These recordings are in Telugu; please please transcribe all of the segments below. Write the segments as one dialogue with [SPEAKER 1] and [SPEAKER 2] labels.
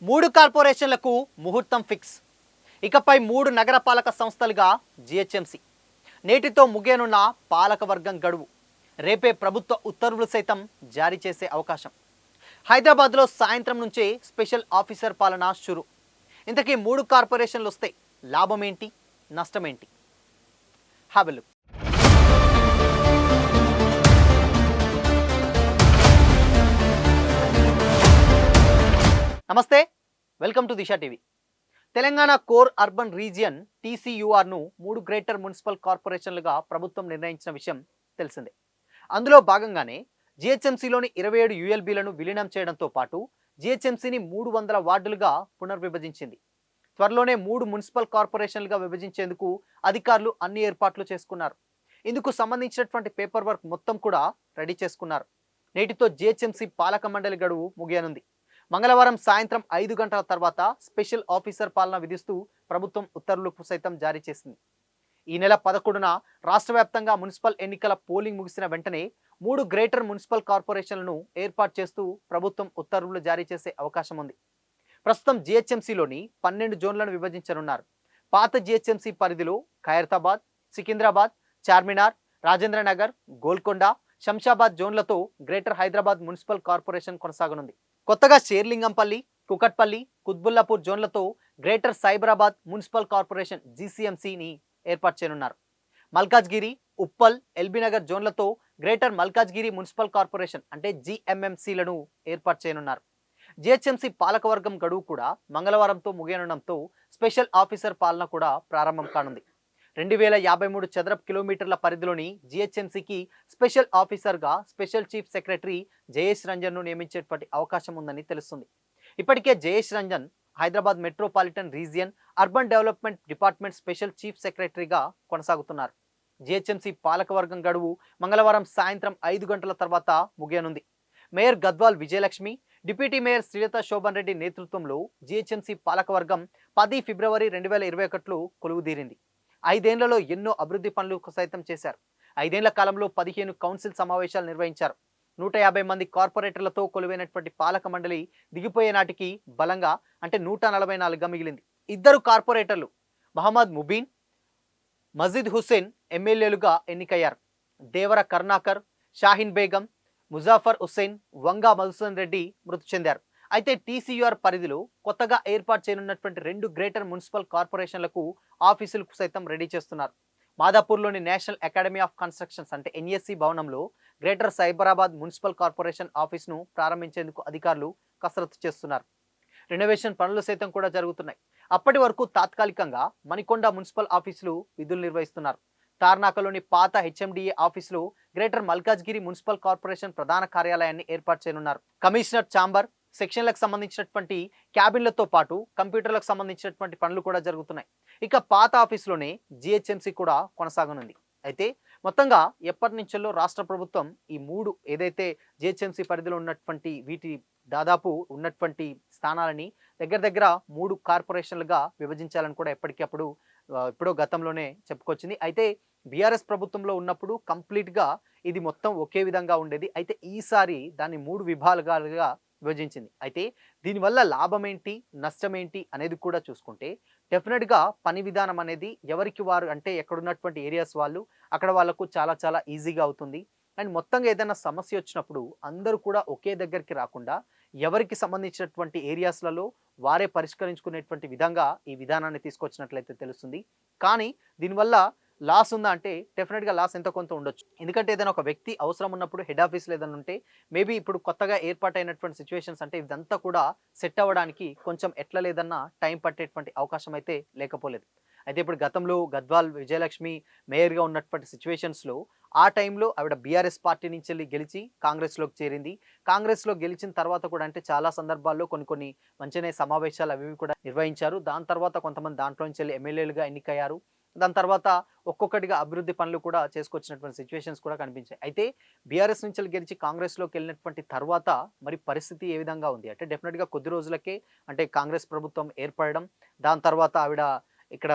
[SPEAKER 1] మూడు కార్పొరేషన్లకు ముహూర్తం ఫిక్స్. ఇకపై మూడు నగరపాలక సంస్థలుగా జిహెచ్ఎంసి. నేటితో ముగియనున్న పాలకవర్గం గడువు. రేపే ప్రభుత్వ ఉత్తర్వులు సైతం జారీ చేసే అవకాశం. హైదరాబాద్లో సాయంత్రం నుంచే స్పెషల్ ఆఫీసర్ పాలన షురు. ఇంతకీ మూడు కార్పొరేషన్లు వస్తే లాభం ఏంటి, నష్టం ఏంటి? Have a look. నమస్తే, welcome to Disha TV. Telangana core urban region టీసీయూఆర్ను మూడు గ్రేటర్ మున్సిపల్ కార్పొరేషన్లుగా ప్రభుత్వం నిర్ణయించిన విషయం తెలిసిందే. అందులో భాగంగానే జిహెచ్ఎంసీలోని 27 యూఎల్బీలను విలీనం చేయడంతో పాటు జిహెచ్ఎంసీని 300 వార్డులుగా పునర్విభజించింది. త్వరలోనే మూడు మున్సిపల్ కార్పొరేషన్లుగా విభజించేందుకు అధికారులు అన్ని ఏర్పాట్లు చేసుకున్నారు. ఇందుకు సంబంధించినటువంటి పేపర్ వర్క్ మొత్తం కూడా రెడీ చేసుకున్నారు. నేటితో జిహెచ్ఎంసీ పాలక మండలి గడువు ముగియనుంది. మంగళవారం సాయంత్రం 5 గంటల తర్వాత స్పెషల్ ఆఫీసర్ పాలన విధిస్తూ ప్రభుత్వం ఉత్తర్వులు సైతం జారీ చేసింది. ఈ నెల 11న రాష్ట్ర వ్యాప్తంగా మున్సిపల్ ఎన్నికల పోలింగ్ ముగిసిన వెంటనే మూడు గ్రేటర్ మున్సిపల్ కార్పొరేషన్లను ఏర్పాటు చేస్తూ ప్రభుత్వం ఉత్తర్వులు జారీ చేసే అవకాశం ఉంది. ప్రస్తుతం జిహెచ్ఎంసీలోని 12 జోన్లను విభజించనున్నారు. పాత జిహెచ్ఎంసీ పరిధిలో ఖైరతాబాద్, సికింద్రాబాద్, చార్మినార్, రాజేంద్రనగర్, గోల్కొండ, శంషాబాద్ జోన్లతో గ్రేటర్ హైదరాబాద్ మున్సిపల్ కార్పొరేషన్ కొనసాగనుంది. కొత్తగా షేర్లింగంపల్లి, కుకట్పల్లి, కుత్బుల్లాపూర్ జోన్లతో గ్రేటర్ సైబరాబాద్ మున్సిపల్ కార్పొరేషన్ జీసీఎంసీని ఏర్పాటు చేయనున్నారు. మల్కాజ్గిరి, ఉప్పల్, ఎల్బీనగర్ జోన్లతో గ్రేటర్ మల్కాజ్గిరి మున్సిపల్ కార్పొరేషన్ అంటే జీఎంఎంసీలను ఏర్పాటు చేయనున్నారు. జిహెచ్ఎంసీ పాలకవర్గం గడువు కూడా మంగళవారంతో ముగియనుండడంతో స్పెషల్ ఆఫీసర్ పాలన కూడా ప్రారంభం కానుంది. 2053 చదరపు కిలోమీటర్ల పరిధిలోని జిహెచ్ఎంసీకి స్పెషల్ ఆఫీసర్గా స్పెషల్ చీఫ్ సెక్రటరీ జయేష్ రంజన్ను నియమించేటువంటి అవకాశం ఉందని తెలుస్తుంది. ఇప్పటికే Jayesh Ranjan Hyderabad metropolitan region urban development department special chief సెక్రటరీగా కొనసాగుతున్నారు. జిహెచ్ఎంసీ పాలకవర్గం గడువు మంగళవారం సాయంత్రం 5 గంటల తర్వాత ముగియనుంది. Mayor Gadwal Vijayalakshmi, deputy mayor Srilatha Shobhan Reddy నేతృత్వంలో జిహెచ్ఎంసీ పాలకవర్గం 10 ఫిబ్రవరి 2021లో కొలువుదీరింది. 5 ఏళ్లలో ఎన్నో అభివృద్ధి పనులు సైతం చేశారు. 5 ఏళ్ల కాలంలో 15 కౌన్సిల్ సమావేశాలు నిర్వహించారు. 150 మంది కార్పొరేటర్లతో కొలువైనటువంటి పాలక మండలి దిగిపోయే నాటికి బలంగా అంటే 144గా మిగిలింది. ఇద్దరు కార్పొరేటర్లు మహమ్మద్ ముబీన్, మజీద్ హుస్సేన్ ఎమ్మెల్యేలుగా ఎన్నికయ్యారు. దేవర కరుణాకర్, షాహీన్ బేగం, ముజాఫర్ హుస్సేన్, వంగా మధుసూదన్ రెడ్డి మృతి చెందారు. అయితే టీసీయూఆర్ పరిధిలో కొత్తగా ఏర్పాటు చేయనున్నటువంటి 2 గ్రేటర్ మున్సిపల్ కార్పొరేషన్లకు ఆఫీసులకు సైతం రెడీ చేస్తున్నారు. మాదాపూర్లోని నేషనల్ అకాడమీ ఆఫ్ కన్స్ట్రక్షన్స్ అంటే ఎన్ఎస్సి భవనంలో గ్రేటర్ సైబరాబాద్ మున్సిపల్ కార్పొరేషన్ ఆఫీసును ప్రారంభించేందుకు అధికారులు కసరత్తు చేస్తున్నారు. రెనోవేషన్ పనులు సైతం కూడా జరుగుతున్నాయి. అప్పటి వరకు తాత్కాలికంగా మణికొండ మున్సిపల్ ఆఫీసులు విధులు నిర్వహిస్తున్నారు. తార్నాకలోని పాత హెచ్ఎండిఏ ఆఫీసులో గ్రేటర్ మల్కాజ్గిరి మున్సిపల్ కార్పొరేషన్ ప్రధాన కార్యాలయాన్ని ఏర్పాటు చేయనున్నారు. కమిషనర్ ఛాంబర్, సెక్షన్లకు సంబంధించినటువంటి క్యాబిన్లతో పాటు కంప్యూటర్లకు సంబంధించినటువంటి పనులు కూడా జరుగుతున్నాయి. ఇక పాత ఆఫీసులోనే జిహెచ్ఎంసీ కూడా కొనసాగనుంది. అయితే మొత్తంగా ఎప్పటి నుంచో రాష్ట్ర ప్రభుత్వం ఈ మూడు ఏదైతే జిహెచ్ఎంసీ పరిధిలో ఉన్నటువంటి వీటి దాదాపు ఉన్నటువంటి స్థానాలని దగ్గర దగ్గర 3 కార్పొరేషన్లుగా విభజించాలని కూడా ఎప్పటికప్పుడు ఎప్పుడో గతంలోనే చెప్పుకొచ్చింది. అయితే బీఆర్ఎస్ ప్రభుత్వంలో ఉన్నప్పుడు కంప్లీట్గా ఇది మొత్తం ఒకే విధంగా ఉండేది. అయితే ఈసారి దాన్ని 3 విభాగాలుగా విభజించింది. అయితే దీనివల్ల లాభం ఏంటి, నష్టం ఏంటి అనేది కూడా చూసుకుంటే డెఫినెట్గా పని విధానం అనేది ఎవరికి వారు అంటే ఎక్కడున్నటువంటి ఏరియాస్ వాళ్ళు అక్కడ వాళ్ళకు చాలా చాలా ఈజీగా అవుతుంది. అండ్ మొత్తంగా ఏదైనా సమస్య వచ్చినప్పుడు అందరూ కూడా ఒకే దగ్గరికి రాకుండా ఎవరికి సంబంధించినటువంటి ఏరియాస్లలో వారే పరిష్కరించుకునేటువంటి విధంగా ఈ విధానాన్ని తీసుకొచ్చినట్లయితే తెలుస్తుంది. కానీ దీనివల్ల లాస్ ఉందా అంటే డెఫినెట్గా లాస్ ఎంతో కొంత ఉండొచ్చు. ఎందుకంటే ఏదైనా ఒక వ్యక్తి అవసరం ఉన్నప్పుడు హెడ్ ఆఫీస్లో ఏదైనా ఉంటే మేబీ ఇప్పుడు కొత్తగా ఏర్పాటైనటువంటి సిచ్యువేషన్స్ అంటే ఇదంతా కూడా సెట్ అవ్వడానికి కొంచెం ఎట్లా లేదన్నా టైం పట్టేటువంటి అవకాశం అయితే లేకపోలేదు. అయితే ఇప్పుడు గతంలో గద్వాల్ విజయలక్ష్మి మేయర్గా ఉన్నటువంటి సిచ్యువేషన్స్లో ఆ టైంలో ఆవిడ బీఆర్ఎస్ పార్టీ నుంచి వెళ్ళి గెలిచి కాంగ్రెస్లోకి చేరింది. కాంగ్రెస్లో గెలిచిన తర్వాత కూడా అంటే చాలా సందర్భాల్లో కొన్ని మంచినే సమావేశాలు అవి కూడా నిర్వహించారు. దాని తర్వాత కొంతమంది దాంట్లో నుంచి వెళ్ళి ఎమ్మెల్యేలుగా ఎన్నికయ్యారు. దాని తర్వాత ఒక్కొక్కటిగా అభివృద్ధి పనులు కూడా చేసుకొచ్చినటువంటి సిచ్యువేషన్స్ కూడా కనిపించాయి. అయితే బీఆర్ఎస్ నుంచి గెలిచి కాంగ్రెస్లోకి వెళ్ళినటువంటి తర్వాత మరి పరిస్థితి ఏ విధంగా ఉంది అంటే డెఫినెట్గా కొద్ది రోజులకే అంటే కాంగ్రెస్ ప్రభుత్వం ఏర్పడడం, దాని తర్వాత ఆవిడ ఇక్కడ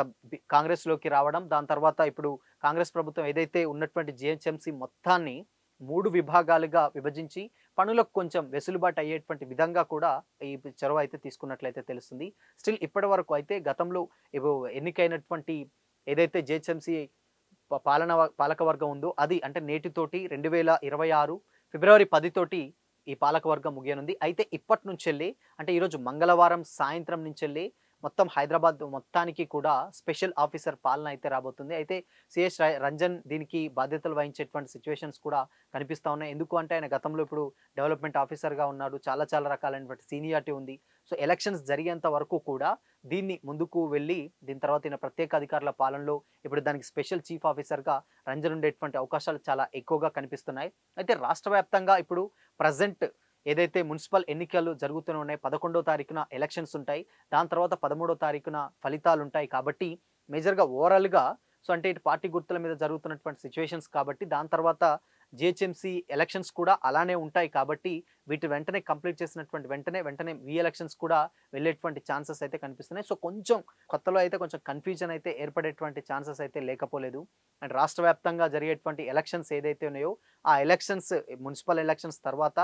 [SPEAKER 1] కాంగ్రెస్లోకి రావడం, దాని తర్వాత ఇప్పుడు కాంగ్రెస్ ప్రభుత్వం ఏదైతే ఉన్నటువంటి జిహెచ్ఎంసీ మొత్తాన్ని 3 విభాగాలుగా విభజించి పనులకు కొంచెం వెసులుబాటు అయ్యేటువంటి విధంగా కూడా ఈ చొరవ అయితే తీసుకున్నట్లయితే తెలుస్తుంది. స్టిల్ ఇప్పటివరకు అయితే గతంలో ఎన్నికైనటువంటి ఏదైతే జీహెచ్ఎంసీ పాలకవర్గం ఉందో అది అంటే నేటితోటి 2026 ఫిబ్రవరి 10 తోటి ఈ పాలకవర్గం ముగియనుంది. అయితే ఇప్పటినుంచెల్లి అంటే ఈరోజు మంగళవారం సాయంత్రం నుంచెల్లి మొత్తం హైదరాబాద్ మొత్తానికి కూడా స్పెషల్ ఆఫీసర్ పాలన అయితే రాబోతుంది. అయితే సిఎస్ రంజన్ దీనికి బాధ్యతలు వహించేటువంటి సిట్యుయేషన్స్ కూడా కనిపిస్తా ఉన్నాయి. ఎందుకు అంటే ఆయన గతంలో ఇప్పుడు డెవలప్‌మెంట్ ఆఫీసర్‌గా ఉన్నాడు. చాలా చాలా రకాలైనటువంటి సీనియారిటీ ఉంది. సో ఎలక్షన్స్ జరిగేంత వరకు కూడా దీన్ని ముందుకు వెళ్ళి దీని తర్వాత ఈయన ప్రత్యేక అధికారుల పాలనలో ఇప్పుడు దానికి స్పెషల్ చీఫ్ ఆఫీసర్‌గా రంజన్ ఉండేటువంటి అవకాశాలు చాలా ఎక్కువగా కనిపిస్తున్నాయి. అయితే రాష్ట్ర వ్యాప్తంగా ఇప్పుడు ప్రెజెంట్ ఏదైతే మున్సిపల్ ఎన్నికలు జరుగుతూనే ఉన్నాయి. 11వ తారీఖున ఎలక్షన్స్ ఉంటాయి. దాని తర్వాత 13వ తారీఖున ఫలితాలుంటాయి కాబట్టి మేజర్‌గా ఓవరాల్‌గా సో అంటే ఇటు పార్టీ గుర్తుల మీద జరుగుతున్నటువంటి సిట్యుయేషన్స్ కాబట్టి దాని తర్వాత జీహెచ్ఎంసీ ఎలక్షన్స్ కూడా అలానే ఉంటాయి కాబట్టి వీటి వెంటనే కంప్లీట్ చేసినటువంటి వెంటనే ఎలక్షన్స్ కూడా వెళ్ళేటువంటి ఛాన్సెస్ అయితే కనిపిస్తున్నాయి. సో కొంచెం కొత్తలో అయితే కొంచెం కన్‌ఫ్యూజన్ అయితే ఏర్పడేటువంటి ఛాన్సెస్ అయితే లేకపోలేదు. అండ్ రాష్ట్ర వ్యాప్తంగా జరిగేటువంటి ఎలక్షన్స్ ఏదైతే ఉన్నాయో ఆ ఎలక్షన్స్ మున్సిపల్ ఎలక్షన్స్ తర్వాత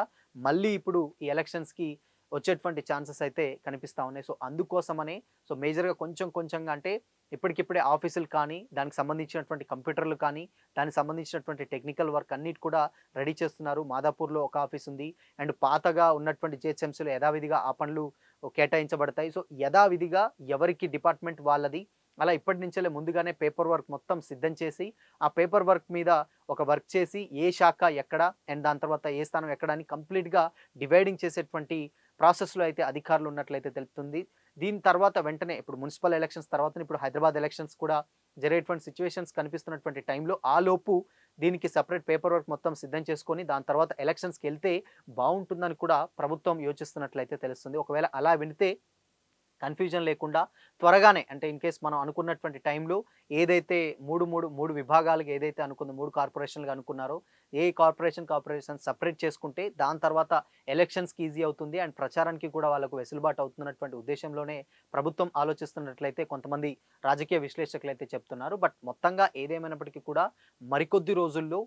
[SPEAKER 1] మళ్ళీ ఇప్పుడు ఈ ఎలక్షన్స్‌కి వచ్చేటువంటి ఛాన్సెస్ అయితే కనిపిస్తా ఉన్నాయి. సో అందుకోసమనే సో మేజర్‌గా కొంచెంగా అంటే ఇప్పటికిప్పుడే ఆఫీసులు కానీ, దానికి సంబంధించినటువంటి కంప్యూటర్లు కానీ, దానికి సంబంధించినటువంటి టెక్నికల్ వర్క్ అన్నిటి కూడా రెడీ చేస్తున్నారు. మాదాపూర్‌లో ఒక ఆఫీస్ ఉంది. అండ్ పాతగా ఉన్నటువంటి జీహెచ్ఎంసీలో యథావిధిగా ఆ పనులు కేటాయించబడతాయి. సో యథావిధిగా ఎవరికి డిపార్ట్‌మెంట్ వాళ్ళది. అలా ఇప్పటి నుంచెలే ముందుగానే పేపర్ వర్క్ మొత్తం సిద్ధం చేసి, ఆ పేపర్ వర్క్ మీద ఒక వర్క్ చేసి ఏ శాఖ ఎక్కడ అండ్ దాని తర్వాత ఏ స్థానం ఎక్కడ అని కంప్లీట్‌గా డివైడింగ్ చేసేటువంటి ప్రాసెస్‌లో అయితే అధికారులు ఉన్నట్లయితే తెలుపుతుంది. దీని తర్వాత వెంటనే ఇప్పుడు మున్సిపల్ ఎలక్షన్స్ తర్వాతనే ఇప్పుడు హైదరాబాద్ ఎలక్షన్స్ కూడా జరిగేటువంటి సిట్యుయేషన్స్ కనిపిస్తున్నటువంటి టైంలో ఆలోపు దీనికి సెపరేట్ పేపర్ వర్క్ మొత్తం సిద్ధం చేసుకొని దాని తర్వాత ఎలక్షన్స్‌కెళ్తే బావుంటుందని కూడా ప్రభుత్వం యోచిస్తున్నట్లయితే తెలుస్తుంది. ఒకవేళ అలా వెళితే కన్‌ఫ్యూజన్ లేకుండా త్వరగానే అంటే ఇన్ కేస్ మనం అనుకున్నటువంటి టైంలో ఏదైతే 3 విభాగాలుగా ఏదైతే అనుకుందో 3 కార్పొరేషన్‌లుగా అనుకున్నారో ఏ కార్పొరేషన్ సెపరేట్ చేసుకుంటే దాని తర్వాత ఎలక్షన్స్‌కి ఈజీ అవుతుంది. అండ్ ప్రచారానికి కూడా వాళ్ళకు వెసులుబాటు అవుతున్నటువంటి ఉద్దేశంలోనే ప్రభుత్వం ఆలోచిస్తున్నట్లయితే కొంతమంది రాజకీయ విశ్లేషకులైతే చెప్తున్నారు. బట్ మొత్తంగా ఏదేమైనప్పటికీ కూడా మరికొద్ది రోజుల్లో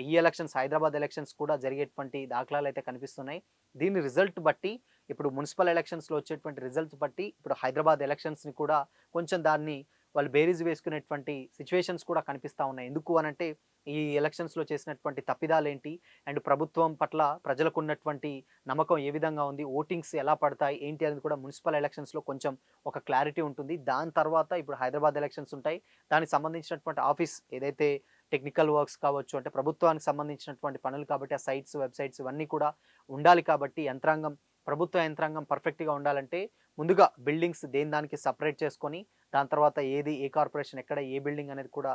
[SPEAKER 1] ఈ ఎలక్షన్స్ హైదరాబాద్ ఎలక్షన్స్ కూడా జరిగేటువంటి దాఖలాలైతే కనిపిస్తున్నాయి. దీని రిజల్ట్ బట్టి ఇప్పుడు మున్సిపల్ ఎలక్షన్స్‌లో వచ్చేటువంటి రిజల్ట్స్ బట్టి ఇప్పుడు హైదరాబాద్ ఎలక్షన్స్‌ని కూడా కొంచెం దాన్ని వాళ్ళు బేరీజు వేసుకునేటువంటి సిట్యుయేషన్స్ కూడా కనిపిస్తా ఉన్నాయి. ఎందుకు అనంటే ఈ ఎలక్షన్స్‌లో చేసినటువంటి తప్పిదాలేంటి? అండ్ ప్రభుత్వం పట్ల ప్రజలకున్నటువంటి నమ్మకం ఏ విధంగా ఉంది? ఓటింగ్స్ ఎలా పడతాయి? ఏంటి అనేది కూడా మున్సిపల్ ఎలక్షన్స్‌లో కొంచెం ఒక క్లారిటీ ఉంటుంది. దాని తర్వాత ఇప్పుడు హైదరాబాద్ ఎలక్షన్స్ ఉంటాయి. దానికి సంబంధించినటువంటి ఆఫీస్ ఏదైతే టెక్నికల్ వర్క్స్ కావచ్చు, అంటే ప్రభుత్వానికి సంబంధించినటువంటి పనులు కాబట్టి ఆ సైట్స్, వెబ్‌సైట్స్ ఇవన్నీ కూడా ఉండాలి కాబట్టి ప్రభుత్వ యంత్రాంగం పర్ఫెక్ట్‌గా ఉండాలంటే ముందుగా బిల్డింగ్స్ దేని దానికి సెపరేట్ చేసుకొని, దాని తర్వాత ఏది ఏ కార్పొరేషన్ ఎక్కడ ఏ బిల్డింగ్ అనేది కూడా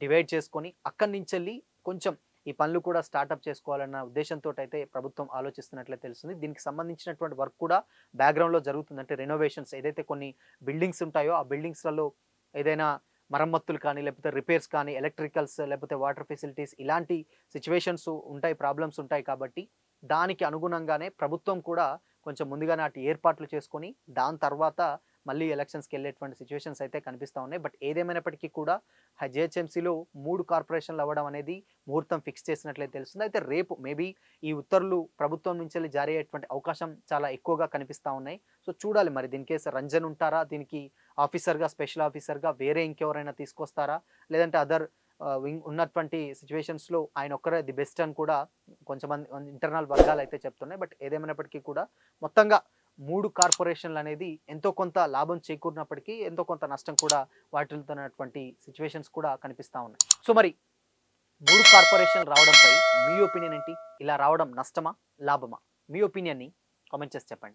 [SPEAKER 1] డివైడ్ చేసుకొని, అక్కడి నుంచెళ్ళి కొంచెం ఈ పనులు కూడా స్టార్టప్ చేసుకోవాలన్న ఉద్దేశంతోటైతే ప్రభుత్వం ఆలోచిస్తున్నట్లే తెలుస్తుంది. దీనికి సంబంధించినటువంటి వర్క్ కూడా బ్యాక్‌గ్రౌండ్‌లో జరుగుతుంది. అంటే రెనోవేషన్స్ ఏదైతే కొన్ని బిల్డింగ్స్ ఉంటాయో, ఆ బిల్డింగ్స్‌లలో ఏదైనా మరమ్మతులు కానీ, లేకపోతే రిపేర్స్ కానీ, ఎలక్ట్రికల్స్ లేకపోతే వాటర్ ఫెసిలిటీస్ ఇలాంటి సిట్యుయేషన్స్ ఉంటాయి, ప్రాబ్లమ్స్ ఉంటాయి కాబట్టి దానికి అనుగుణంగానే ప్రభుత్వం కూడా కొంచెం ముందుగానే అటు ఏర్పాట్లు చేసుకొని, దాని తర్వాత మళ్ళీ ఎలక్షన్స్‌కెళ్ళేటువంటి సిట్యుయేషన్స్ అయితే కనిపిస్తా ఉన్నాయి. బట్ ఏదేమైనప్పటికీ కూడా జీహెచ్ఎంసీలో 3 కార్పొరేషన్‌లు అవ్వడం అనేది ముహూర్తం ఫిక్స్ చేసినట్లయితే తెలుస్తుంది. అయితే రేపు మేబీ ఈ ఉత్తర్వులు ప్రభుత్వం నుంచెల్లి జారీ అయ్యేటువంటి అవకాశం చాలా ఎక్కువగా కనిపిస్తా ఉన్నాయి. సో చూడాలి మరి దీని కేస్ రంజన్ ఉంటారా? దీనికి ఆఫీసర్‌గా, స్పెషల్ ఆఫీసర్‌గా వేరే ఇంకెవరైనా తీసుకొస్తారా? లేదంటే ఉన్నటువంటి సిట్యుయేషన్స్‌లో ఆయన ఒక్కరే ది బెస్ట్ అని కూడా కొంచెమంది ఇంటర్నల్ వర్గాలైతే చెప్తున్నాయి. బట్ ఏదేమైనప్పటికీ కూడా మొత్తంగా 3 కార్పొరేషన్‌లనేది ఎంతో కొంత లాభం చేకూరినప్పటికీ ఎంతో కొంత నష్టం కూడా వాటిల్తున్నటువంటి సిట్యుయేషన్స్ కూడా కనిపిస్తా ఉన్నాయి. సో మరి 3 కార్పొరేషన్‌లు రావడంపై మీ ఒపీనియన్ ఏంటి? ఇలా రావడం నష్టమా? లాభమా? మీ ఒపీనియన్‌ని కామెంట్ చేసి చెప్పండి.